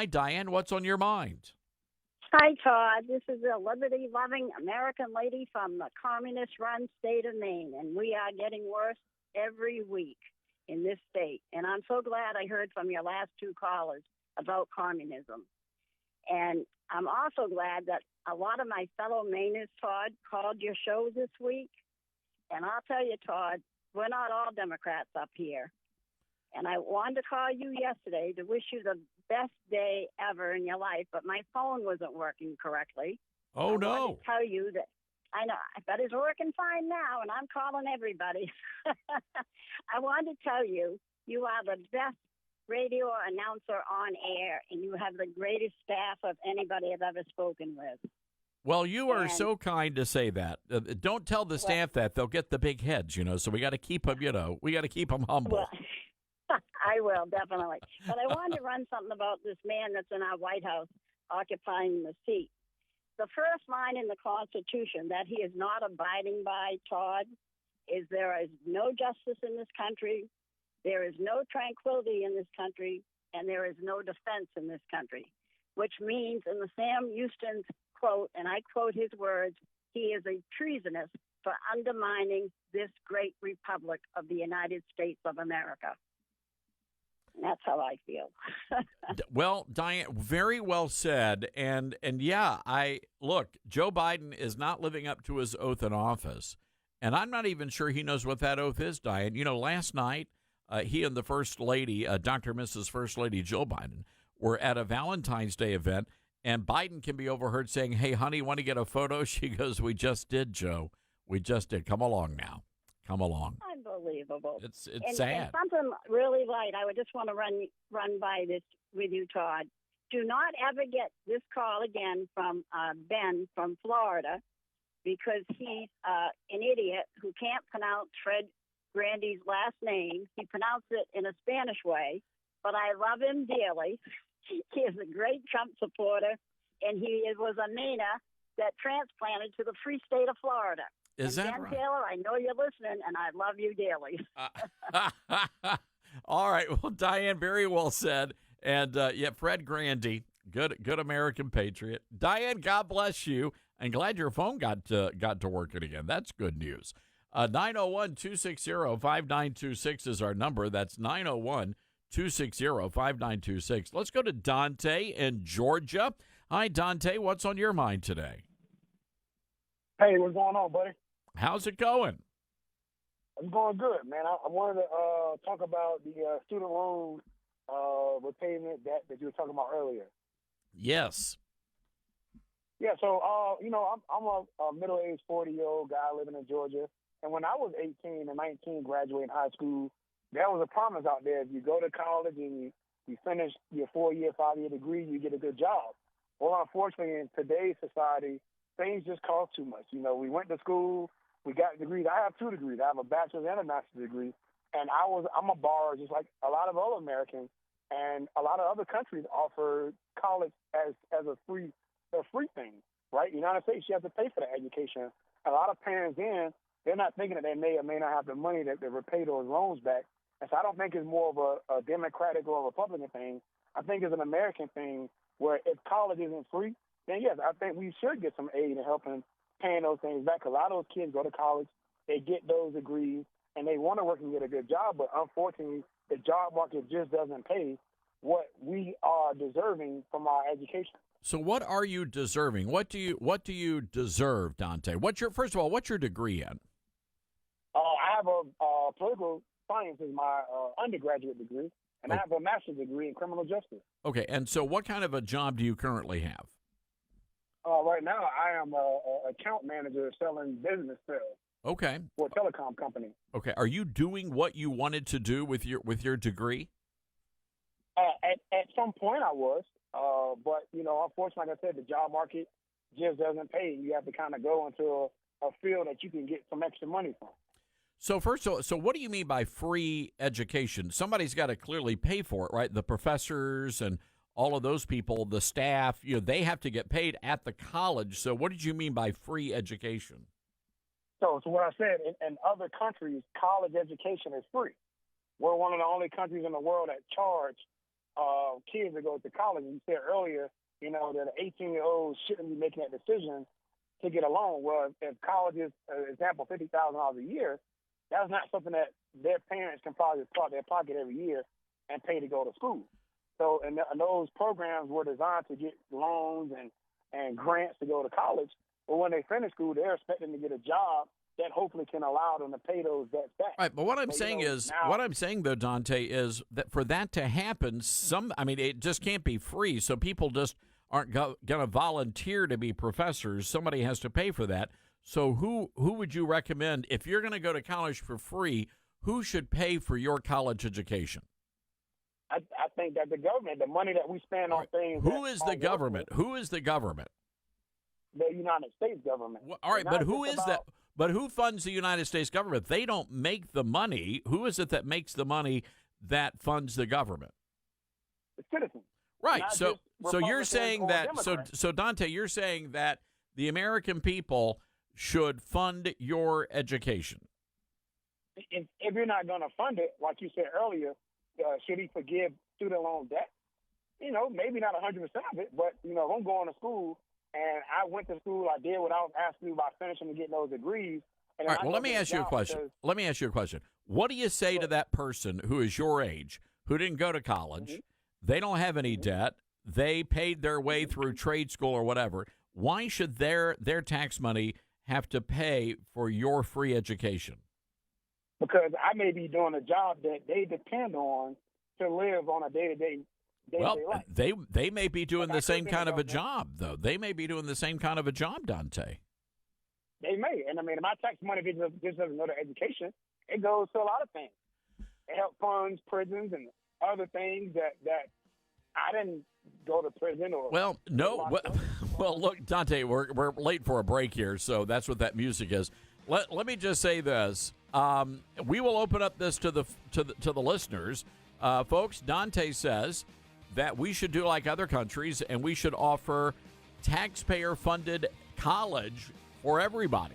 Hi, Diane. What's on your mind? Hi, Todd. This is a liberty loving American lady from the communist run state of Maine, and we are getting worse every week in this state. And I'm so glad I heard from your last two callers about communism. And I'm also glad that a lot of my fellow Mainers, Todd, called your show this week. And I'll tell you, Todd, we're not all Democrats up here. And I wanted to call you yesterday to wish you the best day ever in your life, but my phone wasn't working correctly. Oh, I wanted no. to tell you that I know, but it's working fine now, and I'm calling everybody. I wanted to tell you, you are the best radio announcer on air, and you have the greatest staff of anybody I've ever spoken with. Well, you are And, so kind to say that. Don't tell the well, staff that. They'll get the big heads, so we got to keep them, we got to keep them humble. well, I will, definitely. But I wanted to run something about this man that's in our White House occupying the seat. The first line in the Constitution that he is not abiding by, Todd, is there is no justice in this country, there is no tranquility in this country, and there is no defense in this country, which means in the Sam Houston's quote, and I quote his words, he is a treasonous for undermining this great republic of the United States of America. And that's how I feel. Well, Diane, very well said. And yeah, look, Joe Biden is not living up to his oath in office. And I'm not even sure he knows what that oath is, Diane. Last night, he and the First Lady, Dr. and Mrs. First Lady Jill Biden, were at a Valentine's Day event, and Biden can be overheard saying, "Hey, honey, want to get a photo?" She goes, "We just did, Joe. We just did. Come along now. Come along." Unbelievable. It's And sad. something really light, I would just want to run by this with you, Todd. Do not ever get this call again from Ben from Florida, because he's an idiot who can't pronounce Fred Grandy's last name. He pronounced it in a Spanish way, but I love him dearly. He is a great Trump supporter, and he was a Mainer that transplanted to the free state of Florida. Is and that Ben right? Taylor, I know you're listening, and I love you dearly. All right. Well, Diane, very well said. And yeah, Fred Grandy, good American patriot. Diane, God bless you. And glad your phone got to working again. That's good news. 901-260-5926 is our number. That's 901-260-5926. Let's go to Dante in Georgia. Hi, Dante. What's on your mind today? Hey, what's going on, buddy? How's it going? I'm going good, man. I wanted to talk about the student loan repayment that you were talking about earlier. Yes. Yeah, so, I'm a middle-aged 40-year-old guy living in Georgia. And when I was 18 and 19 graduating high school, there was a promise out there. If you go to college and you finish your 4-year, 5-year degree, you get a good job. Well, unfortunately, in today's society, things just cost too much. We went to school, we got degrees. I have 2 degrees. I have a bachelor's and a master's degree. And I'm a borrower just like a lot of other Americans. And a lot of other countries offer college as a free thing, right? United States, you have to pay for that education. A lot of parents they're not thinking that they may or may not have the money to repay those loans back. And so I don't think it's more of a Democratic or a Republican thing. I think it's an American thing where if college isn't free, then yes, I think we should get some aid in helping paying those things back. A lot of those kids go to college, they get those degrees, and they want to work and get a good job, but unfortunately, the job market just doesn't pay what we are deserving from our education. So what are you deserving? What do you deserve, Dante? What's your degree in? I have a political science is my undergraduate degree, and I have a master's degree in criminal justice. Okay, and so what kind of a job do you currently have? Right now, I am a account manager selling business sales. Okay. For a telecom company. Okay. Are you doing what you wanted to do with your degree? At some point, I was, but unfortunately, like I said, the job market just doesn't pay. You have to kind of go into a field that you can get some extra money from. So first of all, so what do you mean by free education? Somebody's got to clearly pay for it, right? The professors and all of those people, the staff, they have to get paid at the college. So what did you mean by free education? So what I said, in other countries, college education is free. We're one of the only countries in the world that charge kids that go to college. And you said earlier, you know, that an 18-year-old shouldn't be making that decision to get a loan. Well, if college is, example, $50,000 a year, that's not something that their parents can probably pull out their pocket every year and pay to go to school. So, and those programs were designed to get loans and grants to go to college. But when they finish school, they're expecting to get a job that hopefully can allow them to pay those debts back. Right, but what I'm saying is, what I'm saying though, Dante, is that for that to happen, it just can't be free. So people just aren't going to volunteer to be professors. Somebody has to pay for that. So who would you recommend if you're going to go to college for free? Who should pay for your college education? I think that the government, the money that we spend on things. Who is the government? Who is the government? The United States government. Well, all right, but who is that? But who funds the United States government? They don't make the money. Who is it that makes the money that funds the government? The citizens. Right. So you're saying that. So Dante, you're saying that the American people should fund your education. If you're not going to fund it, like you said earlier, should he forgive student loan debt? You know, maybe not 100% of it, but you know, if I'm going to school. And I went to school. I did what I was asked to do by finishing and getting those degrees. And all right. Well, let me ask you a question. What do you say to that person who is your age, who didn't go to college? Mm-hmm. They don't have any debt. They paid their way through trade school or whatever. Why should their tax money have to pay for your free education? Because I may be doing a job that they depend on to live on a day-to-day. Well, they may be doing the same kind of a job, though. They may be doing the same kind of a job, Dante. They may. And, I mean, my tax money just doesn't go to education. It goes to a lot of things. It helps funds, prisons, and other things that I didn't go to prison or. Well, no. Well, look, Dante, we're late for a break here, so that's what that music is. Let me just say this. We will open up this to the listeners. Folks, Dante says that we should do like other countries and we should offer taxpayer-funded college for everybody.